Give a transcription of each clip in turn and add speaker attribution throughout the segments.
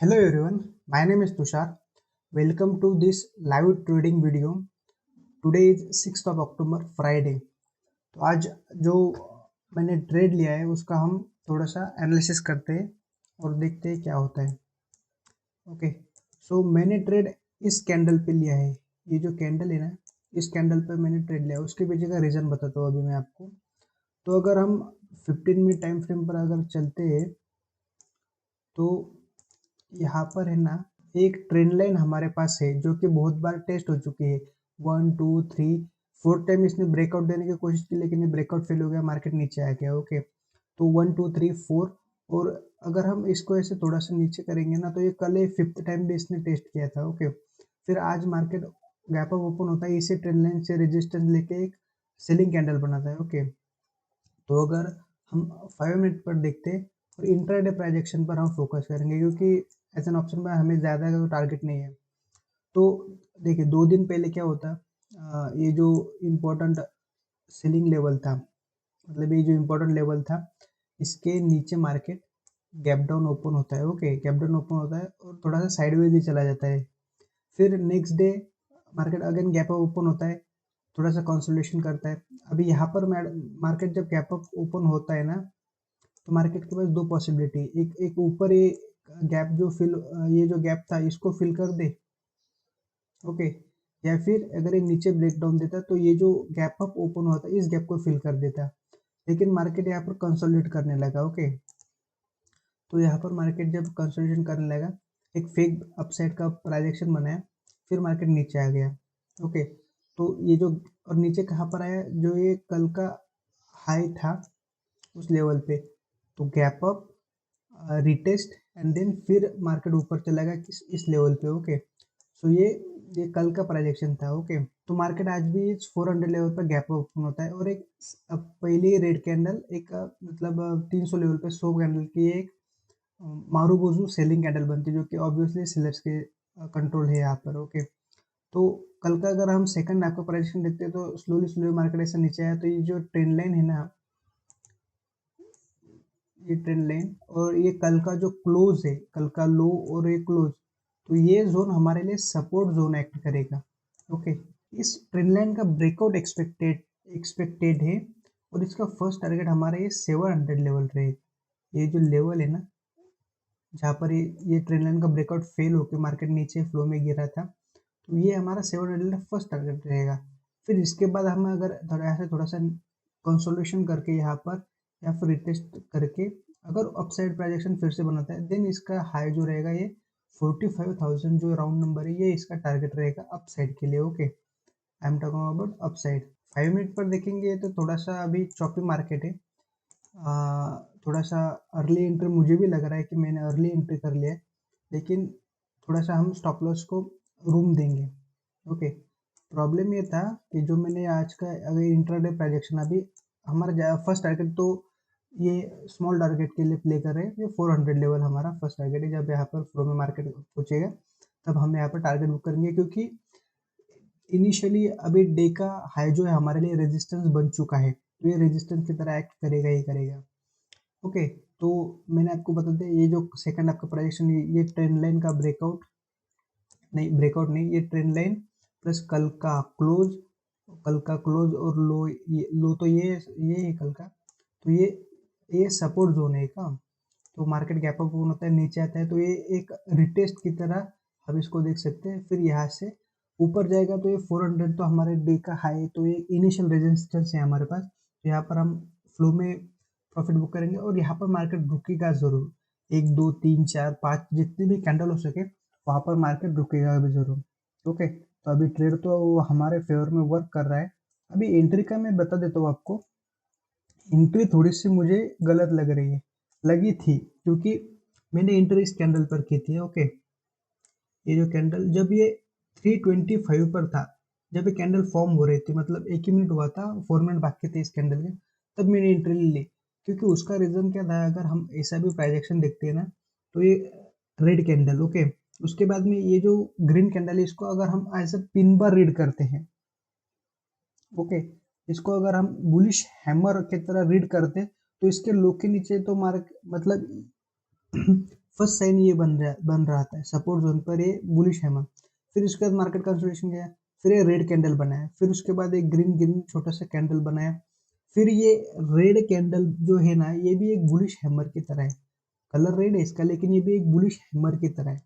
Speaker 1: Hello everyone, my name is Tushar. Welcome to this live trading video. Today is 6th of October Friday. तो आज जो मैंने trade लिया है उसका हम थोड़ा सा एनालिसिस करते हैं और देखते हैं क्या होता है। ओके, सो मैंने ट्रेड इस कैंडल पे लिया है। ये जो कैंडल है ना, इस कैंडल पे मैंने ट्रेड लिया है। उसके पीछे का रीज़न बताता हूँ अभी मैं आपको। तो अगर हम 15 मिनट टाइम फ्रेम पर अगर चलते हैं तो यहाँ पर है ना, एक ट्रेंड लाइन हमारे पास है जो कि बहुत बार टेस्ट हो चुकी है। 1 2 3 4 टाइम इसने ब्रेकआउट देने की कोशिश की, लेकिन ये ब्रेकआउट फेल हो गया, मार्केट नीचे आ गया। ओके, तो 1 2 3 4 और अगर हम इसको ऐसे थोड़ा सा नीचे करेंगे ना, तो ये कल 5th टाइम भी इसने टेस्ट किया था। ओके, फिर आज मार्केट गैप अप ओपन होता है, इसी ट्रेंड लाइन से रेजिस्टेंस लेके एक सेलिंग कैंडल बनाता है। ओके, तो अगर हम 5 मिनट पर देखते हैं और इंट्राडे प्राइजेक्शन पर हम फोकस करेंगे, क्योंकि एज एन ऑप्शन में हमें ज़्यादा का टारगेट नहीं है। तो देखिए, 2 दिन पहले क्या होता, ये जो इम्पोर्टेंट सेलिंग लेवल था, मतलब ये जो इम्पोर्टेंट लेवल था, इसके नीचे मार्केट गैप डाउन ओपन होता है। ओके, गैप डाउन ओपन होता है और थोड़ा सा साइडवेज ही चला जाता है। फिर next day market again gap up open होता है, थोड़ा सा कंसोलिडेशन करता है। अभी यहाँ पर मार्केट जब गैप अप ओपन होता है ना, तो मार्केट के पास दो पॉसिबिलिटी, एक ऊपर ये गैप जो फिल, ये जो गैप था इसको फिल कर दे। ओके, या फिर अगर ये नीचे ब्रेक डाउन देता तो ये जो गैप अप ओपन हुआ था इस गैप को फिल कर देता, लेकिन मार्केट यहाँ पर कंसोलिडेट करने लगा। ओके, तो यहाँ पर मार्केट जब कंसोलिडेशन करने लगा, एक फेक अपसाइड का प्राइजेक्शन बनाया, फिर मार्केट नीचे आ गया। ओके, तो ये जो और नीचे कहाँ पर आया, जो ये कल का हाई था उस लेवल पे, तो gap up, retest and then फिर मार्केट ऊपर चला गया किस इस लेवल पे। ओके, सो ये कल का प्रोजेक्शन था। ओके, तो मार्केट आज भी इस 400 लेवल पर गैप ओपन होता है और एक पहली रेड कैंडल एक मतलब 300 लेवल पे सो कैंडल की एक मारूबोजू सेलिंग कैंडल बनती है, जो कि ऑब्वियसली सेलर्स के कंट्रोल है यहाँ पर। ओके, तो कल का अगर हम सेकंड आपका प्रोजेक्शन देखते हैं, तो स्लोली स्लोली मार्केट ऐसा नीचे आया, तो ये जो ट्रेंड लाइन है ना, ये ट्रेंड लाइन और ये कल का जो क्लोज है, कल का लो और ये क्लोज, तो ये जोन हमारे लिए सपोर्ट जोन एक्ट करेगा। ओके, इस ट्रेंड लाइन का ब्रेकआउट एक्सपेक्टेड एक्सपेक्टेड है और इसका फर्स्ट टारगेट हमारा ये 700 लेवल रहेगा। ये जो लेवल है ना, जहाँ पर ये ट्रेंड लाइन का ब्रेकआउट फेल होकर मार्केट नीचे फ्लो में गिरा था, तो ये हमारा 700 फर्स्ट टारगेट रहेगा। फिर इसके बाद हम अगर थोड़ा सा कंसोलिडेशन करके यहाँ पर या फिर रिटेस्ट करके अगर अपसाइड प्रोजेक्शन फिर से बनाता है, देन इसका हाई जो रहेगा ये 45,000 जो राउंड नंबर है, ये इसका टारगेट रहेगा अपसाइड के लिए। Okay, I am talking about upside. 5 minute पर देखेंगे तो थोड़ा सा अभी चॉपी मार्केट है। थोड़ा सा अर्ली एंट्री मुझे भी लग रहा है कि मैंने अर्ली एंट्री कर लिया है, लेकिन थोड़ा सा हम स्टॉप लॉस को रूम देंगे। ओके, प्रॉब्लम ये था कि जो मैंने आज का अगर इंट्राडे प्रोजेक्शन, अभी हमारा फर्स्ट टारगेट तो ये स्मॉल टारगेट के लिए प्ले कर रहे हैं। ये 400 लेवल हमारा फर्स्ट टारगेट है। जब यहाँ पर फ्लो में मार्केट पहुंचेगा तब हम यहाँ पर टारगेट बुक करेंगे, क्योंकि इनिशियली अभी डे का हाई जो है हमारे लिए रेजिस्टेंस बन चुका है, तो ये रेजिस्टेंस की तरह एक्ट करेगा ही करेगा। ओके, तो मैंने आपको बता दें, ये जो सेकंड आपका प्रोजेक्शन, ये ट्रेंड लाइन का ब्रेकआउट नहीं, ये ट्रेंड लाइन प्लस कल का क्लोज और लो, ये लो तो ये है कल का, तो ये सपोर्ट जोन है का। तो मार्केट गैप अप होता है, नीचे आता है, तो ये एक रिटेस्ट की तरह हम इसको देख सकते हैं। फिर यहाँ से ऊपर जाएगा तो ये 400 तो हमारे डे का हाई है, तो ये इनिशियल रेजिस्टेंस है हमारे पास। तो यहाँ पर हम फ्लो में प्रॉफिट बुक करेंगे और यहाँ पर मार्केट रुकेगा ज़रूर। 1 2 3 4 5 जितनी भी कैंडल हो सके वहाँ पर मार्केट रुकेगा भी ज़रूर। ओके, तो अभी ट्रेड तो हमारे फेवर में वर्क कर रहा है। अभी एंट्री का मैं बता देता हूँ आपको। एंट्री थोड़ी सी मुझे गलत लगी थी, क्योंकि मैंने एंट्री इस कैंडल पर की थी। ओके, ये जो कैंडल जब ये 325 पर था, जब ये कैंडल फॉर्म हो रही थी, मतलब 1 ही मिनट हुआ था, 4 मिनट बाकी थे इस कैंडल के, तब मैंने एंट्री ली। क्योंकि उसका रीज़न क्या था, अगर हम ऐसा भी प्राइजेक्शन देखते हैं ना, तो ये रेड कैंडल, ओके, उसके बाद में ये जो ग्रीन कैंडल है, इसको अगर हम as a pin bar read करते हैं, ओके, इसको अगर हम बुलिश हैमर की तरह रीड करते, तो इसके लो के नीचे तो मार्क मतलब फर्स्ट साइन ये बन रहा था सपोर्ट जोन पर, ये बुलिश हैमर। फिर उसके बाद मार्केट कंसोलिडेशन गया, फिर ये रेड कैंडल बनाया, फिर उसके बाद एक ग्रीन ग्रीन छोटा सा कैंडल बनाया, फिर ये रेड कैंडल जो है ना, ये भी एक बुलिश हैमर की तरह है। कलर रेड है इसका, लेकिन ये भी एक बुलिश हैमर की तरह है।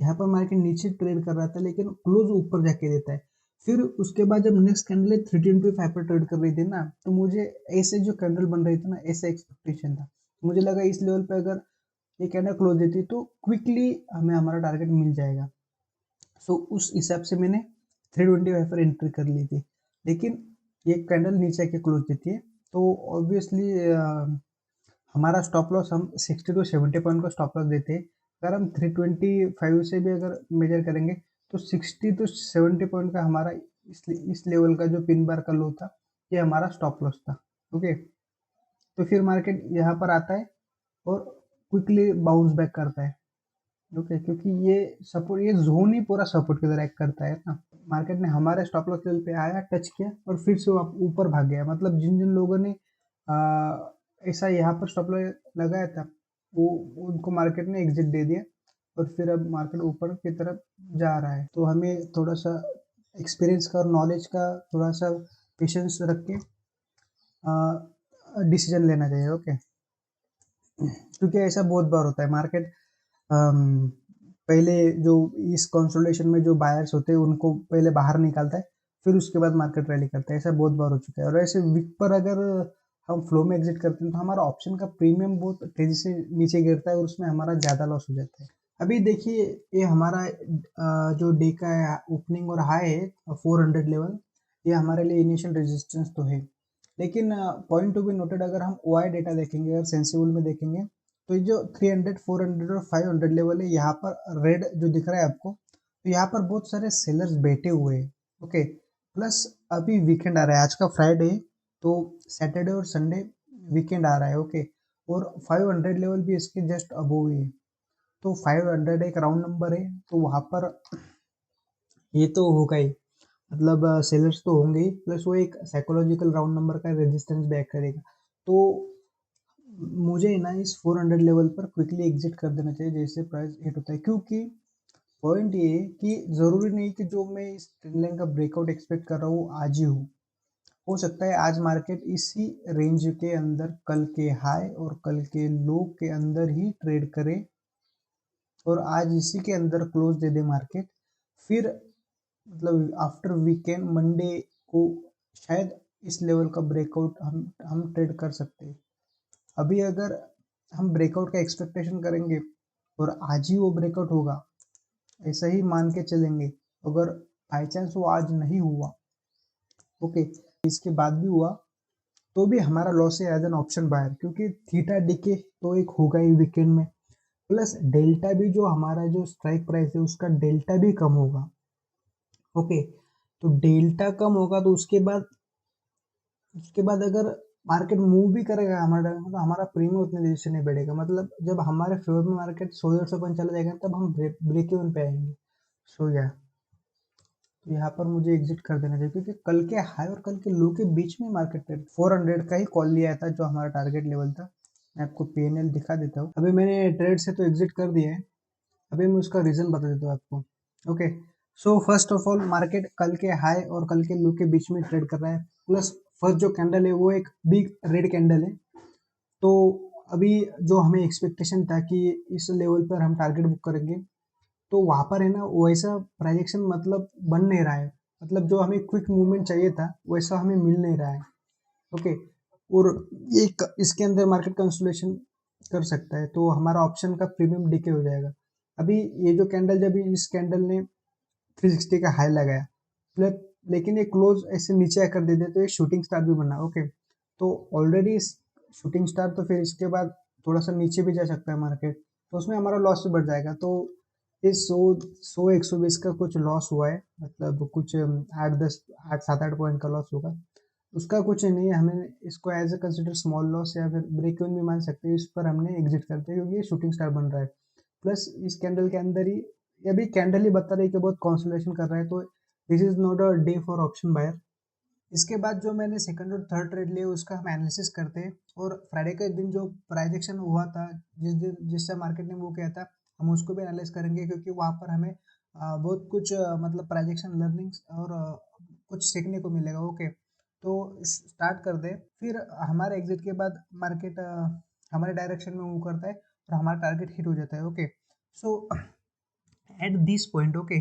Speaker 1: यहाँ पर मार्केट नीचे ट्रेड कर रहा था, लेकिन क्लोज ऊपर जाके देता है। फिर उसके बाद जब नेक्स्ट कैंडल 325 पर ट्रेड कर रही थी ना, तो मुझे ऐसे जो कैंडल बन रही थी ना, ऐसा एक्सपेक्टेशन था। मुझे लगा इस लेवल पे अगर ये कैंडल क्लोज देती तो क्विकली हमें हमारा टारगेट मिल जाएगा। सो उस हिसाब से मैंने 325 पर एंट्री कर ली थी। लेकिन ये कैंडल नीचे आके क्लोज देती है, तो ऑब्वियसली हमारा स्टॉप लॉस हम 60 टू 70 पॉइंट का स्टॉप लॉस देते हैं। अगर हम 325 से भी अगर मेजर करेंगे तो 60 टू 70 पॉइंट का हमारा इस लेवल का जो पिन बार का लो था, ये हमारा स्टॉप लॉस था। ओके, तो फिर मार्केट यहाँ पर आता है और क्विकली बाउंस बैक करता है। ओके, क्योंकि ये सपोर्ट, ये जोन ही पूरा सपोर्ट की तरह एक्ट करता है ना। मार्केट ने हमारे स्टॉप लॉस लेवल पे आया, टच किया और फिर से वो ऊपर भाग गया। मतलब जिन जिन लोगों ने ऐसा यहाँ पर स्टॉप लॉस लगाया था, वो उनको मार्केट ने एग्जिट दे दिया और फिर अब मार्केट ऊपर की तरफ जा रहा है। तो हमें थोड़ा सा एक्सपीरियंस का और नॉलेज का थोड़ा सा पेशेंस रख के डिसीजन लेना चाहिए। ओके, क्योंकि ऐसा बहुत बार होता है। मार्केट पहले जो इस कंसोलिडेशन में जो बायर्स होते हैं उनको पहले बाहर निकालता है, फिर उसके बाद मार्केट रैली करता है। ऐसा बहुत बार हो चुका है। और ऐसे वीक पर अगर हम फ्लो में एग्जिट करते हैं तो हमारा ऑप्शन का प्रीमियम बहुत तेजी से नीचे गिरता है और उसमें हमारा ज़्यादा लॉस हो जाता है। अभी देखिए, ये हमारा जो डे का ओपनिंग और हाई है 400 लेवल, ये हमारे लिए इनिशियल रेजिस्टेंस तो है। लेकिन पॉइंट टू बी नोटेड, अगर हम OI डेटा देखेंगे, अगर सेंसिबल में देखेंगे, तो ये जो 300, 400 और 500 लेवल है, यहाँ पर रेड जो दिख रहा है आपको, तो यहाँ पर बहुत सारे सेलर्स बैठे हुए हैं। ओके, प्लस अभी वीकेंड आ रहा है, आज का फ्राइडे, तो सैटरडे और संडे वीकेंड आ रहा है। ओके, और 500 लेवल भी इसके जस्ट अबोव ही है। तो 500 एक राउंड नंबर है, तो वहाँ पर ये तो होगा ही, मतलब सेलर्स तो होंगे ही, प्लस वो एक साइकोलॉजिकल राउंड नंबर का रेजिस्टेंस भी एक्ट करेगा। तो मुझे ना इस 400 लेवल पर क्विकली एग्जिट कर देना चाहिए जैसे प्राइस हिट होता है। क्योंकि पॉइंट ये है कि ज़रूरी नहीं कि जो मैं इस ट्रेंड लाइन का ब्रेकआउट एक्सपेक्ट कर रहा हूँ आज ही हो सकता है आज मार्केट इसी रेंज के अंदर कल के हाई और कल के लो के अंदर ही ट्रेड करे और आज इसी के अंदर क्लोज दे दे मार्केट। फिर मतलब आफ्टर वीकेंड मंडे को शायद इस लेवल का ब्रेकआउट हम ट्रेड कर सकते हैं। अभी अगर हम ब्रेकआउट का एक्सपेक्टेशन करेंगे और आज ही वो ब्रेकआउट होगा, ऐसा ही मान के चलेंगे, अगर बाई चांस वो आज नहीं हुआ, ओके, इसके बाद भी हुआ, तो भी हमारा लॉस है एज एन ऑप्शन बायर। क्योंकि थीटा डीके तो एक होगा ही वीकेंड में, प्लस डेल्टा भी, जो हमारा जो स्ट्राइक प्राइस है उसका डेल्टा भी कम होगा। ओके, तो डेल्टा कम होगा तो उसके बाद अगर मार्केट मूव भी करेगा हमारा, तो हमारा प्रीमियम उतने देर से नहीं बढ़ेगा। मतलब जब हमारे फेवर में मार्केट 100-150 पॉइंट चला जाएगा, तब हम ब्रेक इवन पे आएंगे। सो या तो यहाँ पर मुझे एग्जिट कर देना चाहिए, क्योंकि कल के हाई और कल के लो के बीच में मार्केट ट्रेड 400 का ही कॉल लिया था जो हमारा टारगेट लेवल था। मैं आपको PNL दिखा देता हूँ। अभी मैंने ट्रेड से तो एग्जिट कर दिया है, अभी मैं उसका रीजन बता देता हूँ आपको। Okay, so first of all market कल के हाई और कल के लो के बीच में ट्रेड कर रहा है, प्लस फर्स्ट जो कैंडल है वो एक बिग रेड कैंडल है। तो अभी जो हमें एक्सपेक्टेशन था कि इस लेवल पर हम टारगेट बुक करेंगे, तो वहाँ पर है ना वैसा प्राइजेक्शन मतलब बन नहीं रहा है। मतलब जो हमें क्विक मूवमेंट चाहिए था वैसा हमें मिल नहीं रहा है। ओके, और एक इसके अंदर मार्केट कंसोलिडेशन कर सकता है, तो हमारा ऑप्शन का प्रीमियम डीके हो जाएगा। अभी ये जो कैंडल, जब इस कैंडल ने 360 का हाई लगाया, प्लस लेकिन ये क्लोज ऐसे नीचे आकर दे दे तो ये शूटिंग स्टार भी बनना। ओके, तो ऑलरेडी शूटिंग स्टार, तो फिर इसके बाद थोड़ा सा नीचे भी जा सकता है मार्केट, तो उसमें हमारा लॉस भी बढ़ जाएगा। तो ये 100-120 का कुछ लॉस हुआ है, मतलब कुछ 8-10 8-7-8 पॉइंट का लॉस होगा। उसका कुछ नहीं है, हमें इसको as a consider small loss या फिर ब्रेक इवन भी मान सकते हैं। इस पर हमने एग्जिट करते हैं क्योंकि ये शूटिंग स्टार बन रहा है। प्लस इस कैंडल के अंदर ही, ये भी कैंडल ही बता रही है कि बहुत कंसोलिडेशन कर रहा है, तो this is not a day for option buyer. इसके बाद जो मैंने सेकंड और थर्ड ट्रेड लिए उसका हम एनालिसिस करते हैं, और फ्राइडे के दिन जो प्राइस एक्शन हुआ था, जिससे मार्केट ने वो किया था, हम उसको भी एनालाइज करेंगे, क्योंकि वहाँ पर हमें बहुत कुछ मतलब प्राइस एक्शन लर्निंग्स और कुछ सीखने को मिलेगा। ओके, तो स्टार्ट कर दे। फिर हमारे एग्जिट के बाद मार्केट हमारे डायरेक्शन में मूव करता है और हमारा टारगेट हिट हो जाता है। Okay, so at this point, okay,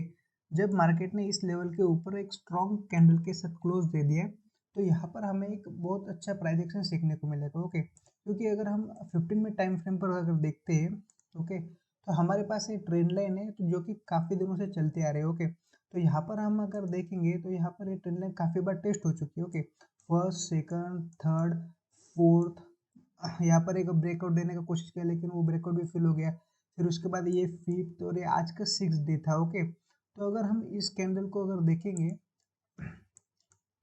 Speaker 1: जब मार्केट ने इस लेवल के ऊपर एक स्ट्रॉन्ग कैंडल के साथ क्लोज दे दिया, तो यहाँ पर हमें एक बहुत अच्छा प्राइस एक्शन सीखने को मिलेगा। ओके, क्योंकि अगर हम 15 मिनट टाइम फ्रेम पर अगर देखते हैं, ओके, तो हमारे पास एक ट्रेंड लाइन है, तो जो कि काफ़ी दिनों से चलते आ रहे हैं। ओके, तो यहाँ पर हम अगर देखेंगे तो यहाँ पर ये ट्रेंड लाइन काफ़ी बार टेस्ट हो चुकी है। Okay, first, second, third, fourth, यहाँ पर एक ब्रेकआउट देने का कोशिश किया, लेकिन वो ब्रेकआउट भी फेल हो गया। फिर उसके बाद ये फिफ्थ और ये आज का 6th डे था। ओके, तो अगर हम इस कैंडल को अगर देखेंगे,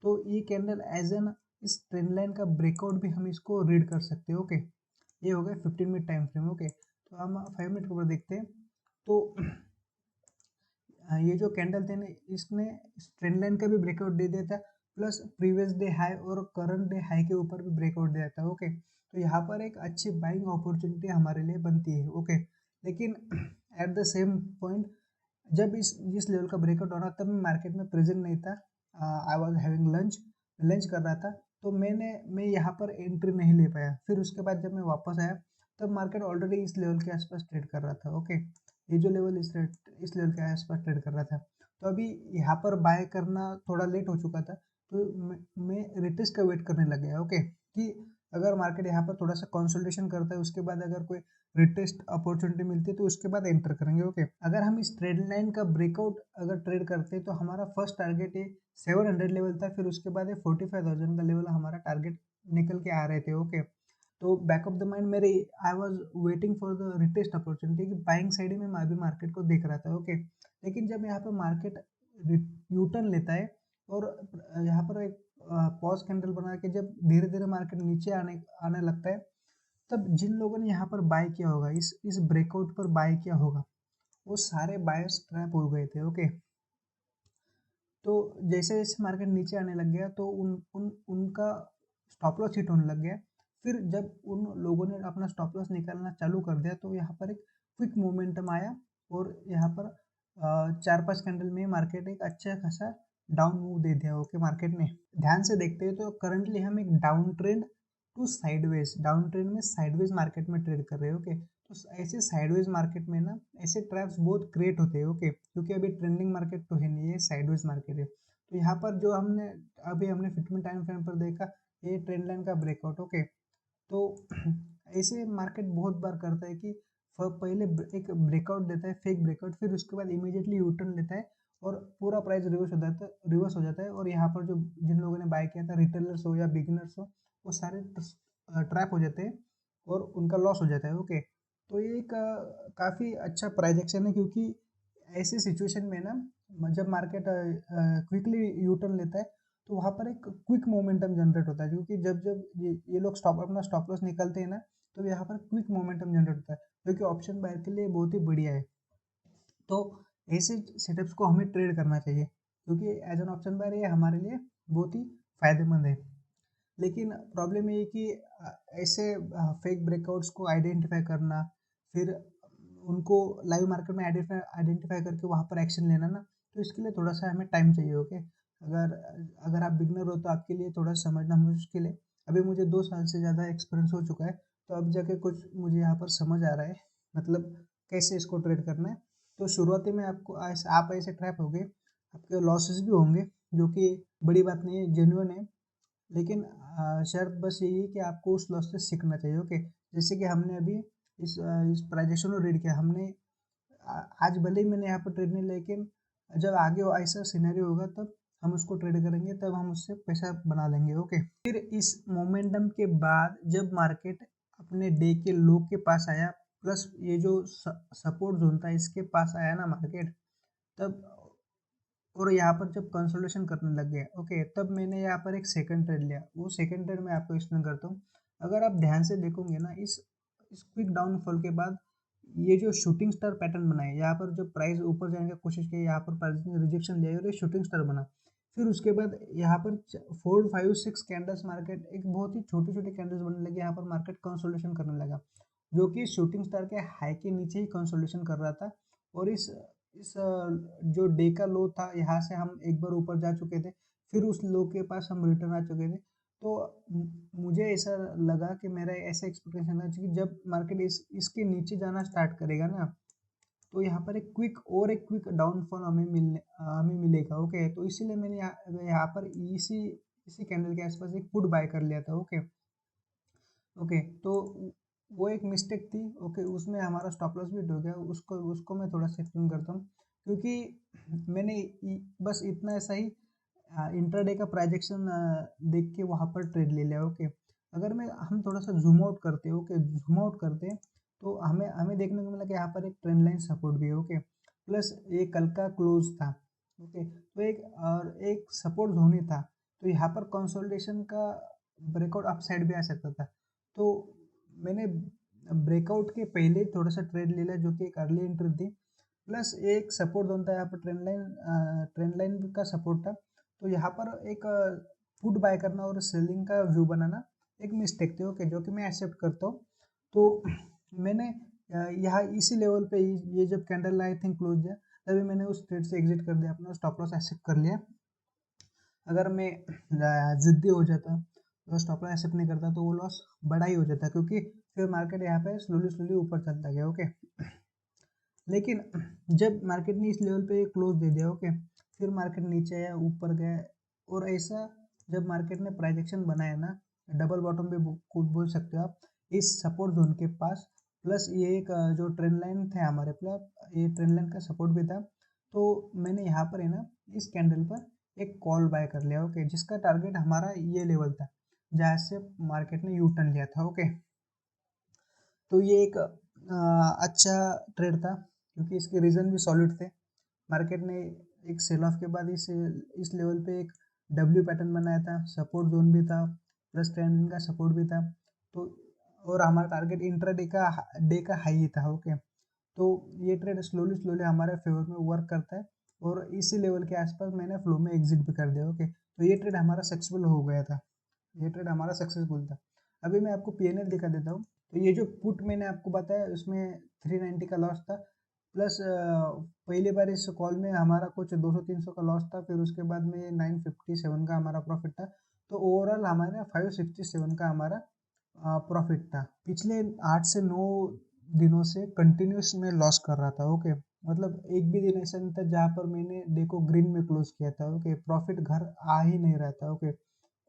Speaker 1: तो ये कैंडल एज एन इस ट्रेंड लाइन का ब्रेकआउट भी हम इसको रीड कर सकते हैं। ओके, ये हो गया 15 मिनट टाइम फ्रेम। ओके, तो हम 5 मिनट के ऊपर देखते हैं। तो ये जो कैंडल थे ना, इसने ट्रेंड लाइन का भी ब्रेकआउट दे दिया था, प्लस प्रीवियस डे हाई और करंट डे हाई के ऊपर भी ब्रेकआउट दिया था। ओके, तो यहाँ पर एक अच्छी बाइंग अपॉर्चुनिटी हमारे लिए बनती है। ओके, लेकिन एट द सेम पॉइंट, जब इस लेवल का ब्रेकआउट हो रहा तब मैं मार्केट में प्रेजेंट नहीं था। I was having lunch, lunch कर रहा था, तो मैं यहाँ पर एंट्री नहीं ले पाया। फिर उसके बाद जब मैं वापस आया, तब मार्केट ऑलरेडी इस लेवल के आसपास ट्रेड कर रहा था। ओके, ये जो लेवल इस लेवल के आसपास ट्रेड कर रहा था, तो अभी यहाँ पर बाय करना थोड़ा लेट हो चुका था, तो मैं रिटेस्ट का वेट करने लग गया। ओके, कि अगर मार्केट यहाँ पर थोड़ा सा कंसोलिडेशन करता है, उसके बाद अगर कोई रिटेस्ट अपॉर्चुनिटी मिलती है, तो उसके बाद एंटर करेंगे। ओके, अगर हम इस ट्रेड लाइन का ब्रेकआउट अगर ट्रेड करते हैं, तो हमारा फर्स्ट टारगेट ये 700 लेवल था, फिर उसके बाद ये 45,000 का लेवल हमारा टारगेट निकल के आ रहे थे। ओके, तो बैक ऑफ द माइंड मेरे, I was waiting for the retest opportunity, कि बाइंग साइड में मैं अभी मार्केट को देख रहा था। ओके, लेकिन जब यहाँ पर मार्केट यू टर्न लेता है और यहाँ पर एक पॉज कैंडल बना के जब धीरे धीरे मार्केट नीचे आने आने लगता है, तब जिन लोगों ने यहाँ पर बाय किया होगा, इस ब्रेकआउट पर बाय किया होगा, वो सारे बायर्स ट्रैप हो गए थे। ओके, तो जैसे जैसे मार्केट नीचे आने लग गया, तो उनका स्टॉप लॉस हिट होने लग गया। फिर जब उन लोगों ने अपना स्टॉप लॉस निकालना चालू कर दिया, तो यहाँ पर एक क्विक मोमेंटम आया, और यहाँ पर 4-5 कैंडल में मार्केट एक अच्छा खासा डाउन मूव दे दिया। ओके, मार्केट ने ध्यान से देखते हैं तो करंटली हम एक down trend to sideways, down trend में साइडवेज मार्केट में ट्रेड कर रहे हैं। ओके, तो ऐसे साइडवेज मार्केट में ना ऐसे ट्रैप्स बहुत क्रिएट होते हैं। ओके, क्योंकि अभी ट्रेंडिंग मार्केट तो है नहीं, ये साइडवेज मार्केट है। तो यहाँ पर जो हमने 15 टाइम फ्रेम पर देखा, ये ट्रेंड लाइन का ब्रेकआउट। ओके, तो ऐसे मार्केट बहुत बार करता है कि पहले एक ब्रेकआउट देता है, फेक ब्रेकआउट, फिर उसके बाद इमीडिएटली यू टर्न लेता है और पूरा प्राइस रिवर्स हो जाता है, और यहाँ पर जो जिन लोगों ने बाय किया था, रिटेलर्स हो या बिगिनर्स हो, वो सारे ट्रैप हो जाते हैं और उनका लॉस हो जाता है। ओके, तो ये एक काफ़ी अच्छा प्राइस एक्शन है, क्योंकि ऐसी सिचुएशन में ना, जब मार्केट क्विकली यू टर्न लेता है, तो वहाँ पर एक क्विक मोमेंटम जनरेट होता है, क्योंकि जब जब ये लोग अपना स्टॉप लॉस निकलते हैं ना, तो यहाँ पर क्विक मोमेंटम जनरेट होता है, जो कि ऑप्शन बायर के लिए बहुत ही बढ़िया है। तो ऐसे सेटअप्स को हमें ट्रेड करना चाहिए, क्योंकि एज एन ऑप्शन बायर ये हमारे लिए बहुत ही फायदेमंद है। लेकिन प्रॉब्लम ये है कि ऐसे फेक ब्रेकआउट्स को आइडेंटिफाई करना, फिर उनको लाइव मार्केट में आइडेंटिफाई करके वहाँ पर एक्शन लेना ना, तो इसके लिए थोड़ा सा हमें टाइम चाहिए। ओके, अगर अगर आप बिगनर हो तो आपके लिए थोड़ा समझना मुश्किल है। अभी मुझे 2 साल से ज़्यादा एक्सपीरियंस हो चुका है, तो अब जाके कुछ मुझे यहाँ पर समझ आ रहा है, मतलब कैसे इसको ट्रेड करना है। तो शुरुआती में आप ऐसे ट्रैप हो गए, आपके लॉसेस भी होंगे, जो कि बड़ी बात नहीं है, जेन्युइन है। लेकिन शर्त बस यही है कि आपको उस लॉस से सीखना चाहिए। ओके, जैसे कि हमने अभी इस प्राइजेशन को रीड किया, हमने आज भले ही मैंने यहाँ पर ट्रेड नहीं, लेकिन जब आगे ऐसा सिनेरियो होगा, तब हम उसको ट्रेड करेंगे, तब हम उससे पैसा बना लेंगे। ओके, फिर इस मोमेंटम के बाद जब मार्केट अपने डे के लो के पास आया, प्लस ये जो सपोर्ट जोन था इसके पास आया ना मार्केट, तब और यहाँ पर जब कंसोलिडेशन करने लग गया, ओके, तब मैंने यहाँ पर एक सेकंड ट्रेड लिया। वो सेकंड ट्रेड मैं आपको एक्सप्लेन करता हूँ। अगर आप ध्यान से देखोगे ना, इस क्विक डाउनफॉल के बाद ये जो शूटिंग स्टार पैटर्न बना है, यहाँ पर जो प्राइस ऊपर जाने की कोशिश की, यहाँ पर प्राइस ने रिजेक्शन लिया और ये शूटिंग स्टार बना। फिर उसके बाद यहाँ पर 4 5 6 कैंडल्स मार्केट एक बहुत ही छोटे छोटे कैंडल्स बनने लगे, यहाँ पर मार्केट कंसोलिडेशन करने लगा, जो कि शूटिंग स्टार के हाई के नीचे ही कंसोलिडेशन कर रहा था। और जो डे का लो था, यहाँ से हम एक बार ऊपर जा चुके थे, फिर उस लो के पास हम रिटर्न आ चुके थे। तो मुझे ऐसा लगा कि मेरा ऐसा एक्सपेक्टेशन था कि जब मार्केट इसके नीचे जाना स्टार्ट करेगा ना, तो यहाँ पर एक क्विक डाउनफॉल हमें मिलेगा। ओके, तो इसीलिए मैंने यहाँ पर इसी इसी कैंडल के आसपास एक पुट बाय कर लिया था। ओके ओके, तो वो एक मिस्टेक थी। ओके, उसमें हमारा स्टॉप लॉस भी हिट हो गया। उसको उसको मैं थोड़ा सा एक्सप्लेन करता हूँ, क्योंकि मैंने बस इतना ऐसा ही इंट्राडे का प्राइजेक्शन देख के वहाँ पर ट्रेड ले लिया। ओके, अगर हम थोड़ा सा जूम आउट करते हैं, ओके जूम आउट करते हैं, तो हमें हमें देखने को मिला कि यहाँ पर एक ट्रेंड लाइन सपोर्ट भी है। ओके, प्लस ये कल का क्लोज था। ओके, तो एक सपोर्ट जोन ही था, तो यहाँ पर कंसोलिडेशन का ब्रेकआउट अप साइड भी आ सकता था। तो मैंने ब्रेकआउट के पहले थोड़ा सा ट्रेड ले लिया, जो कि एक अर्ली एंट्री थी, प्लस एक सपोर्ट जोन था यहाँ पर, ट्रेंड लाइन का सपोर्ट था। तो यहाँ पर एक पुट बाय करना और सेलिंग का व्यू बनाना एक मिस्टेक थी। ओके, जो कि मैं एक्सेप्ट करता हूँ। तो मैंने यहाँ इसी लेवल पे ये जब कैंडल आई थिंक क्लोज दिया, तभी मैंने उस ट्रेड से एग्जिट कर दिया, अपना स्टॉप लॉस एक्सेप्ट कर लिया। अगर मैं जिद्दी हो जाता तो स्टॉप लॉस एक्सेप्ट नहीं करता, तो वो लॉस बड़ा ही हो जाता, क्योंकि फिर मार्केट यहाँ पे स्लोली स्लोली ऊपर चलता गया। ओके, लेकिन जब मार्केट ने इस लेवल पे क्लोज दे दिया, ओके, फिर मार्केट नीचे आया, ऊपर गया, और ऐसा जब मार्केट ने प्राइजेक्शन बनाया ना, डबल बॉटम पे खुद बोल सकते हो आप, इस सपोर्ट जोन के पास, प्लस ये एक जो ट्रेंड लाइन थे हमारे प्लस, ये ट्रेंड लाइन का सपोर्ट भी था। तो मैंने यहाँ पर है ना, इस कैंडल पर एक कॉल बाय कर लिया। ओके, जिसका टारगेट हमारा ये लेवल था, जहाँ से मार्केट ने यू टर्न लिया था। ओके, तो ये एक अच्छा ट्रेड था, क्योंकि इसके रीज़न भी सॉलिड थे। मार्केट ने एक सेल ऑफ के बाद इस लेवल पे एक डब्ल्यू पैटर्न बनाया था, सपोर्ट जोन भी था, प्लस ट्रेंड का सपोर्ट भी था। तो और हमारा टारगेट डे का हाई ही था। ओके, तो ये ट्रेड स्लोली स्लोली हमारे फेवर में वर्क करता है, और इसी लेवल के आसपास मैंने फ्लो में एग्जिट भी कर दिया। ओके, तो ये ट्रेड हमारा सक्सेसफुल हो गया था, ये ट्रेड हमारा सक्सेसफुल था। अभी मैं आपको पीएनएल दिखा देता हूँ। तो ये जो पुट मैंने आपको बताया, उसमें 390 का लॉस था, प्लस पहली बार इस कॉल में हमारा कुछ 200-300 का लॉस था, फिर उसके बाद में 957 का हमारा प्रॉफिट था। तो ओवरऑल हमारा 567 का हमारा प्रॉफिट था। पिछले 8 से 9 दिनों से कंटिन्यूस में लॉस कर रहा था। ओके, मतलब एक भी दिन ऐसा नहीं था जहाँ पर मैंने डे को ग्रीन में क्लोज किया था। ओके, प्रॉफिट घर आ ही नहीं रहा था। ओके,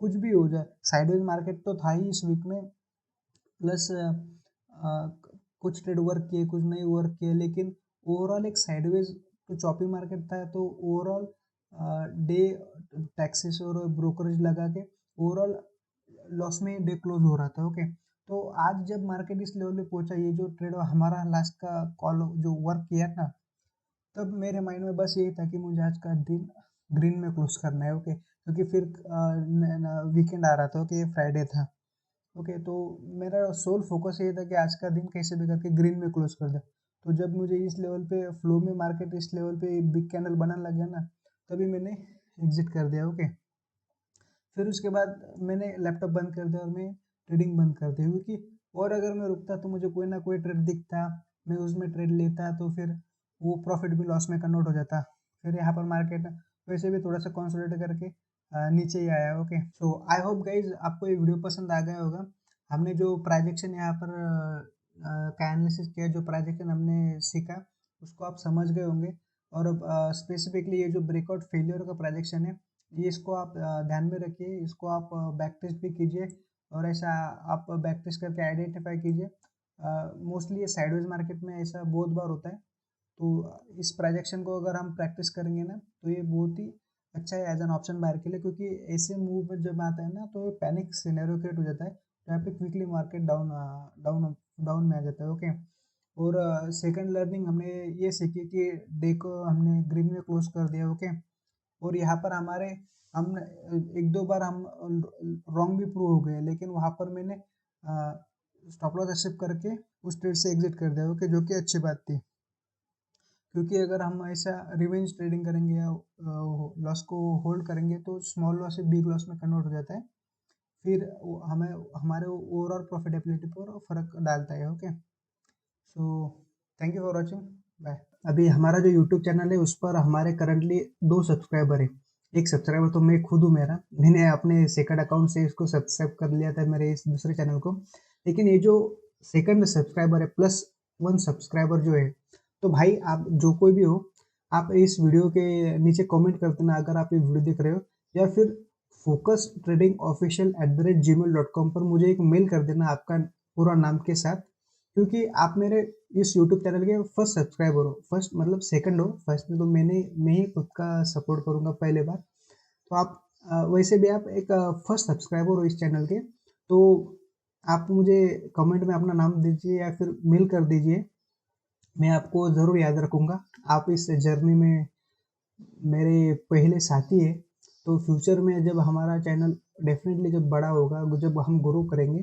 Speaker 1: कुछ भी हो जाए, साइडवेज मार्केट तो था ही इस वीक में, प्लस कुछ ट्रेड वर्क किए, कुछ नहीं वर्क किए, लेकिन ओवरऑल एक साइडवेज तो चॉपी मार्केट था। तो ओवरऑल डे टैक्सेस और ब्रोकरेज लगा के ओवरऑल लॉस में डे क्लोज हो रहा था। ओके, तो आज जब मार्केट इस लेवल पे पहुंचा, ये जो ट्रेड हमारा लास्ट का कॉल जो वर्क किया ना, तब मेरे माइंड में बस यही था कि मुझे आज का दिन ग्रीन में क्लोज करना है। ओके, क्योंकि फिर वीकेंड आ रहा था। ओके, ये फ्राइडे था। ओके, तो मेरा सोल फोकस ये था कि आज का दिन कैसे भी करके ग्रीन में क्लोज कर दे। तो जब मुझे इस लेवल पे फ्लो में मार्केट इस लेवल पे बिग कैंडल बनाने लग गया ना, तभी मैंने एग्जिट कर दिया। ओके, फिर उसके बाद मैंने लैपटॉप बंद कर दिया और मैं ट्रेडिंग बंद कर दी, क्योंकि और अगर मैं रुकता तो मुझे कोई ना कोई ट्रेड दिखता, मैं उसमें ट्रेड लेता, तो फिर वो प्रॉफिट भी लॉस में कन्वर्ट हो जाता। फिर यहाँ पर मार्केट वैसे भी थोड़ा सा कंसोलिडेट करके नीचे ही आया। Okay, so I hope guys आपको ये वीडियो पसंद आ गया होगा। हमने जो प्राइजेक्शन यहाँ पर का एनालिसिस किया, जो प्राइजेक्शन हमने सीखा, उसको आप समझ गए होंगे। और स्पेसिफिकली ये जो ब्रेकआउट फेलियर का प्राइजेक्शन है, ये इसको आप ध्यान में रखिए, इसको आप बैक टेस्ट भी कीजिए, और ऐसा आप बैक टेस्ट करके आइडेंटिफाई कीजिए। मोस्टली ये साइडवेज मार्केट में ऐसा बहुत बार होता है। तो इस प्रोजेक्शन को अगर हम प्रैक्टिस करेंगे ना, तो ये बहुत ही अच्छा है एज एन ऑप्शन बायर के लिए, क्योंकि ऐसे मूव में जब आता है ना, तो ये पैनिक सिनेरियो क्रिएट हो जाता है, तो यहाँ पे क्विकली मार्केट डाउन डाउन में आ जाता है। ओके, और सेकंड लर्निंग हमने ये सीखी कि डे को हमने ग्रीन में क्लोज कर दिया। ओके, और यहाँ पर हम एक दो बार हम रॉन्ग भी प्रूव हो गए, लेकिन वहाँ पर मैंने स्टॉप लॉस एक्सेप्ट करके उस ट्रेड से एग्जिट कर दिया। ओके, जो कि अच्छी बात थी, क्योंकि अगर हम ऐसा रिवेंज ट्रेडिंग करेंगे या लॉस को होल्ड करेंगे तो स्मॉल लॉस से बिग लॉस में कन्वर्ट हो जाता है। फिर वो हमें हमारे ओवरऑल प्रॉफिटेबिलिटी पर फ़र्क डालता है। Okay, so thank you for watching, bye. अभी हमारा जो यूट्यूब चैनल है उस पर हमारे करंटली 2 सब्सक्राइबर है। एक सब्सक्राइबर तो मैं खुद हूँ मेरा, मैंने अपने सेकंड अकाउंट से इसको सब्सक्राइब कर लिया था मेरे इस दूसरे चैनल को। लेकिन ये जो सेकंड सब्सक्राइबर है प्लस 1 सब्सक्राइबर जो है, तो भाई आप जो कोई भी हो, आप इस वीडियो के नीचे कमेंट कर देना अगर आप ये वीडियो देख रहे हो, या फिर focustradingofficial@gmail.com पर मुझे एक मेल कर देना आपका पूरा नाम के साथ, क्योंकि आप मेरे इस यूट्यूब चैनल के फर्स्ट सब्सक्राइबर हो। फर्स्ट मतलब सेकंड हो, फर्स्ट में तो मैं ही खुद का सपोर्ट करूँगा पहले बार। तो आप वैसे भी आप एक फर्स्ट सब्सक्राइबर हो इस चैनल के, तो आप मुझे कमेंट में अपना नाम दीजिए या फिर मेल कर दीजिए, मैं आपको ज़रूर याद रखूँगा। आप इस जर्नी में मेरे पहले साथी हैं, तो फ्यूचर में जब हमारा चैनल डेफ़िनेटली जब बड़ा होगा, जब हम ग्रो करेंगे,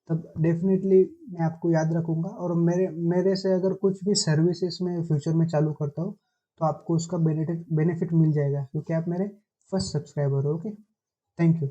Speaker 1: तब डेफ़िनेटली मैं आपको याद रखूँगा। और मेरे मेरे से अगर कुछ भी सर्विसेज़ मैं फ्यूचर में चालू करता हूँ, तो आपको उसका बेनिफिट मिल जाएगा, क्योंकि आप मेरे फर्स्ट सब्सक्राइबर हो। Okay, thank you.